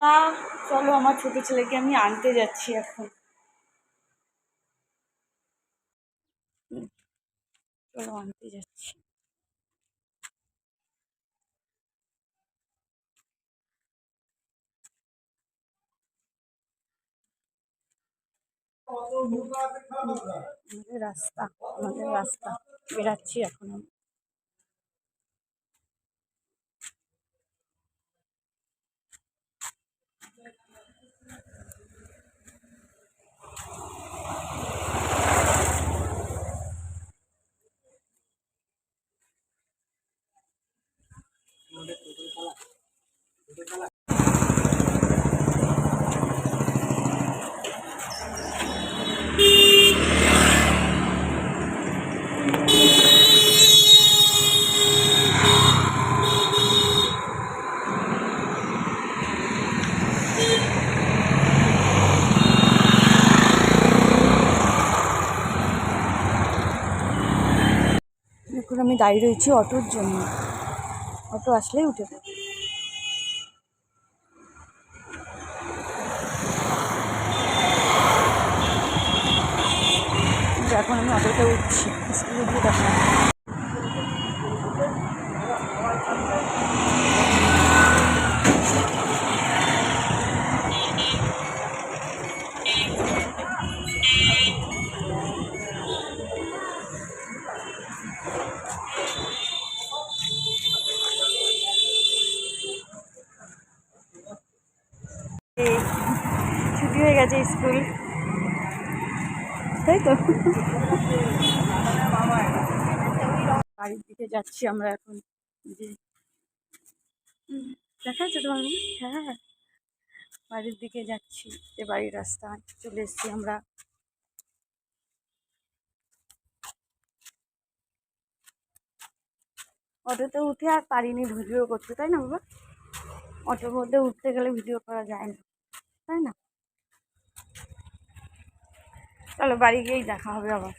তা চলো, আমার ছোট ছেলেকে আমি আনতে যাচ্ছি এখন। চলো আনতে যাচ্ছি। আমাদের রাস্তা বেরাচ্ছি এখন আমি। এখন আমি দাঁড়িয়ে রয়েছি অটোর জন্য, অটো আসলেই উঠে পড়ি। এখন আমি অটোতে উঠছি, স্কুলে গিয়ে দেখা। ছুটি হয়ে গেছে স্কুল, তাই তো। বাড়ির দিকে যাচ্ছি আমরা এখন। যে দেখা যাচ্ছে তোমার? হ্যাঁ, বাড়ির দিকে যাচ্ছি, যে বাড়ির রাস্তা চলে এসেছি আমরা। অটোতে উঠে আর পারিনি ভিডিও করতে, তাই না বাবা? অটোর মধ্যে উঠতে গেলে ভিডিও করা যায় না, তাই না? চলো বাড়ি গিয়েই দেখা হবে আবার।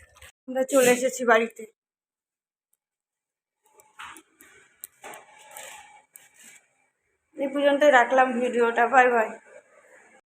আমরা চলে এসেছি বাড়িতে। এই পর্যন্তই রাখলাম ভিডিওটা, বাই বাই।